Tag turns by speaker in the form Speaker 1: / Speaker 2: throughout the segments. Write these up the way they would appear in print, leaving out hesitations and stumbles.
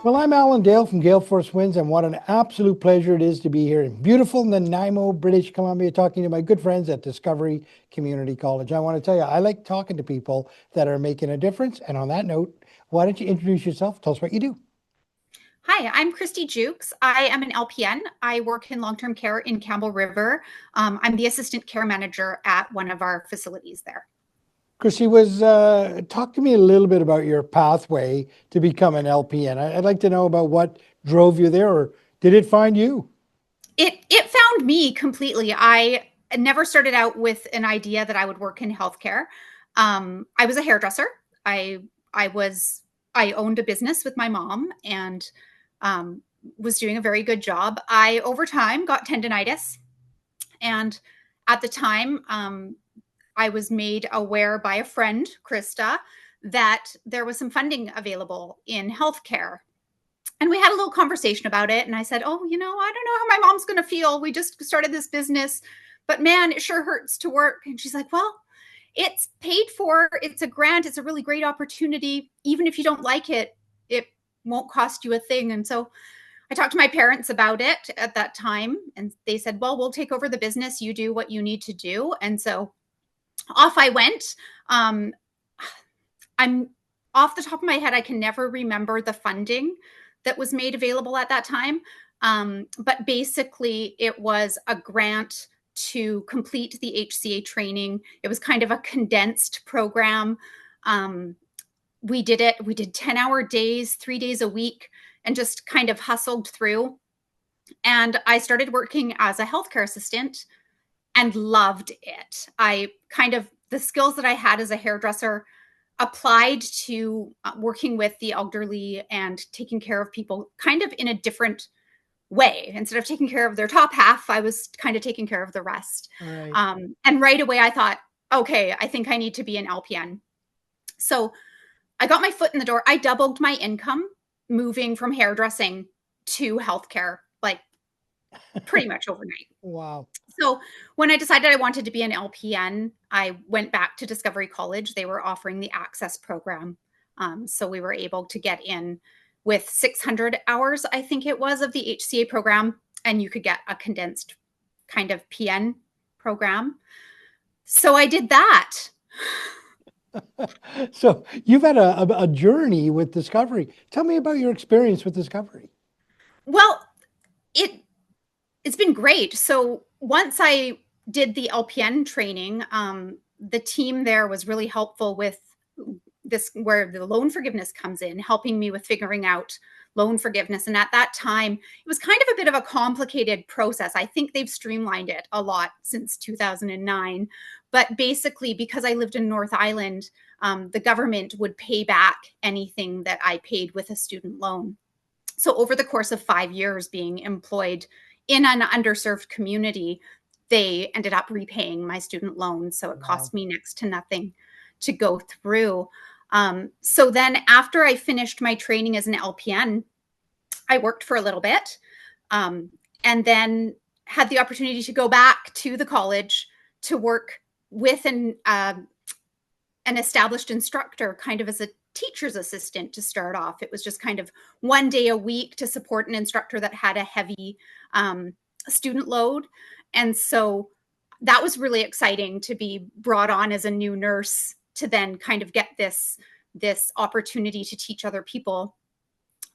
Speaker 1: Well, I'm Alan Dale from Gale Force Winds, and what an absolute pleasure it is to be here in beautiful Nanaimo, British Columbia, talking to my good friends at Discovery Community College. I want to tell you, I like talking to people that are making a difference. And on that note, why don't you introduce yourself? Tell us what you do.
Speaker 2: Hi, I'm Kristi Jukes. I am an LPN. I work in long-term care in Campbell River. I'm the assistant care manager at one of our facilities there.
Speaker 1: Chrissy, talk to me a little bit about your pathway to become an LPN. I'd like to know about what drove you there, or did it find you?
Speaker 2: It found me completely. I never started out with an idea that I would work in healthcare. I was a hairdresser. I I was I owned a business with my mom and was doing a very good job. I over time got tendonitis, and at the time, I was made aware by a friend, Krista, that there was some funding available in healthcare. And we had a little conversation about it. And I said, oh, I don't know how my mom's going to feel. We just started this business, but man, it sure hurts to work. And she's like, well, it's paid for. It's a grant. It's a really great opportunity. Even if you don't like it, it won't cost you a thing. And so I talked to my parents about it at that time. And they said, well, we'll take over the business. You do what you need to do. And so off I went. I'm off the top of my head, I can never remember the funding that was made available at that time. But basically, it was a grant to complete the HCA training. It was kind of a condensed program. We did it. We did 10-hour days, 3 days a week, and just kind of hustled through. And I started working as a healthcare assistant and loved it. The skills that I had as a hairdresser applied to working with the elderly and taking care of people kind of in a different way. Instead of taking care of their top half, I was kind of taking care of the rest.
Speaker 1: Right.
Speaker 2: And right away, I thought, okay, I think I need to be an LPN. So I got my foot in the door. I doubled my income moving from hairdressing to healthcare, like pretty much overnight.
Speaker 1: Wow.
Speaker 2: So when I decided I wanted to be an LPN, I went back to Discovery College. They were offering the Access program. So we were able to get in with 600 hours, I think it was, of the HCA program. And you could get a condensed kind of PN program. So I did that.
Speaker 1: So you've had a journey with Discovery. Tell me about your experience with Discovery.
Speaker 2: Well, it's been great. So once I did the LPN training, the team there was really helpful with this, where the loan forgiveness comes in, helping me with figuring out loan forgiveness. And at that time, it was kind of a bit of a complicated process. I think they've streamlined it a lot since 2009. But basically, because I lived in North Island, the government would pay back anything that I paid with a student loan. So over the course of 5 years being employed in an underserved community, they ended up repaying my student loan. So it cost me next to nothing to go through. So then after I finished my training as an LPN, I worked for a little bit, and then had the opportunity to go back to the college to work with an established instructor, kind of as a teacher's assistant to start off. It was just kind of 1 day a week to support an instructor that had a heavy student load. And so that was really exciting to be brought on as a new nurse to then kind of get this opportunity to teach other people,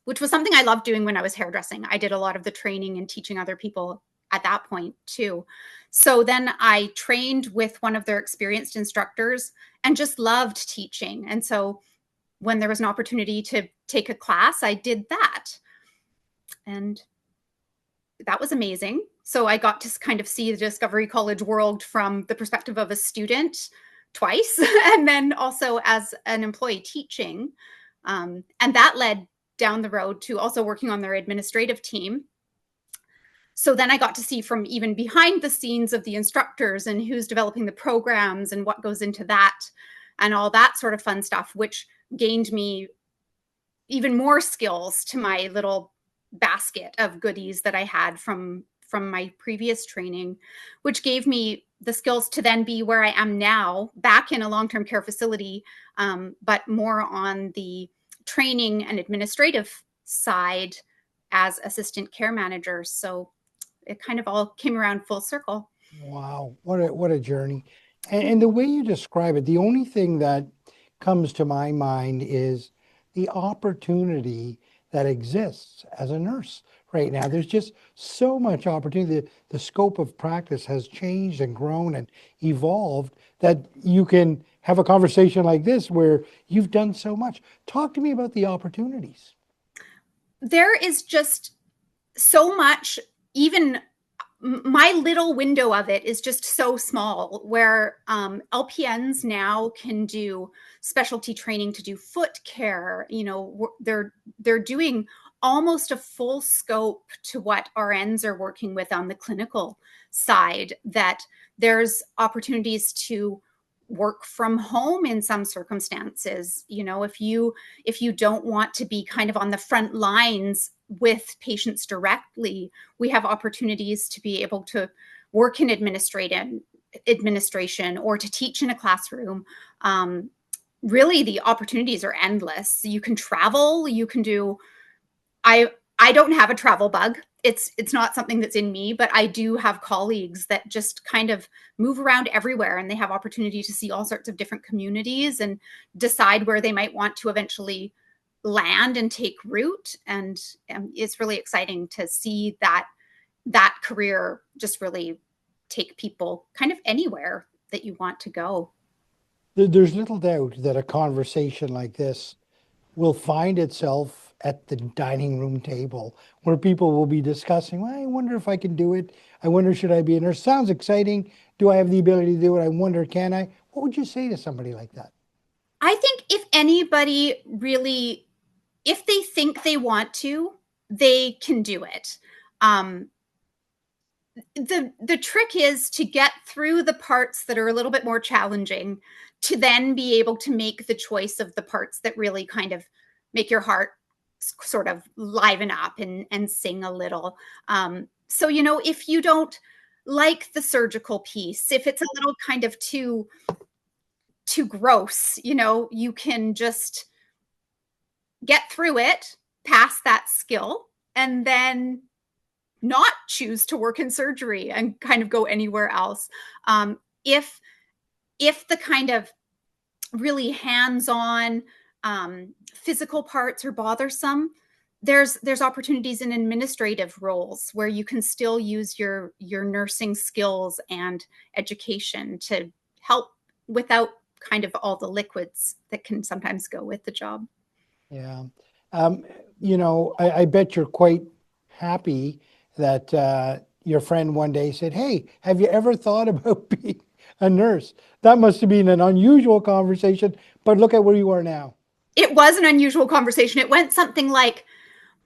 Speaker 2: which was something I loved doing when I was hairdressing. I did a lot of the training and teaching other people at that point too. So then I trained with one of their experienced instructors and just loved teaching. And so when there was an opportunity to take a class, I did that. And that was amazing. So I got to kind of see the Discovery College world from the perspective of a student twice, and then also as an employee teaching. And that led down the road to also working on their administrative team. So then I got to see from even behind the scenes of the instructors and who's developing the programs and what goes into that and all that sort of fun stuff, which gained me even more skills to my little basket of goodies that I had from my previous training, which gave me the skills to then be where I am now, back in a long-term care facility, but more on the training and administrative side as assistant care managers. So it kind of all came around full circle.
Speaker 1: Wow, what a journey. And the way you describe it, the only thing that comes to my mind is the opportunity that exists as a nurse right now. There's just so much opportunity. The scope of practice has changed and grown and evolved that you can have a conversation like this where you've done so much. Talk to me about the opportunities.
Speaker 2: There is just so much, even my little window of it is just so small, where LPNs now can do specialty training to do foot care. You know, they're doing almost a full scope to what RNs are working with on the clinical side, that there's opportunities to work from home in some circumstances. You know, if you don't want to be kind of on the front lines with patients directly, we have opportunities to be able to work in administration or to teach in a classroom. Really, the opportunities are endless. You can travel, you can do, I don't have a travel bug. It's not something that's in me, but I do have colleagues that just kind of move around everywhere, and they have opportunity to see all sorts of different communities and decide where they might want to eventually land and take root. And it's really exciting to see that career just really take people kind of anywhere that you want to go.
Speaker 1: There's little doubt that a conversation like this will find itself at the dining room table where people will be discussing, well, I wonder if I can do it. I wonder, should I be a nurse? Sounds exciting. Do I have the ability to do it? I wonder, can I? What would you say to somebody like that?
Speaker 2: I think if anybody really, if they think they want to, they can do it. Um, the trick is to get through the parts that are a little bit more challenging, to then be able to make the choice of the parts that really kind of make your heart sort of liven up and sing a little. So, you know, if you don't like the surgical piece, if it's a little kind of too gross, you know, you can just get through it, pass that skill, and then not choose to work in surgery and kind of go anywhere else. If the kind of really hands-on physical parts are bothersome, there's opportunities in administrative roles where you can still use your nursing skills and education to help without kind of all the liquids that can sometimes go with the job.
Speaker 1: Yeah. Um, I bet you're quite happy that your friend one day said, hey, have you ever thought about being a nurse? That must have been an unusual conversation, but look at where you are now.
Speaker 2: It was an unusual conversation. It went something like,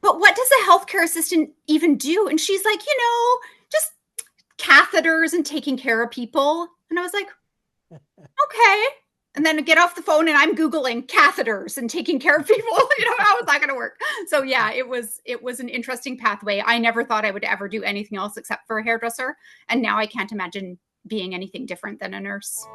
Speaker 2: but what does a healthcare assistant even do? And she's like, just catheters and taking care of people. And I was like, okay. And then get off the phone and I'm Googling catheters and taking care of people. How is that going to work? So yeah, it was an interesting pathway. I never thought I would ever do anything else except for a hairdresser. And now I can't imagine being anything different than a nurse.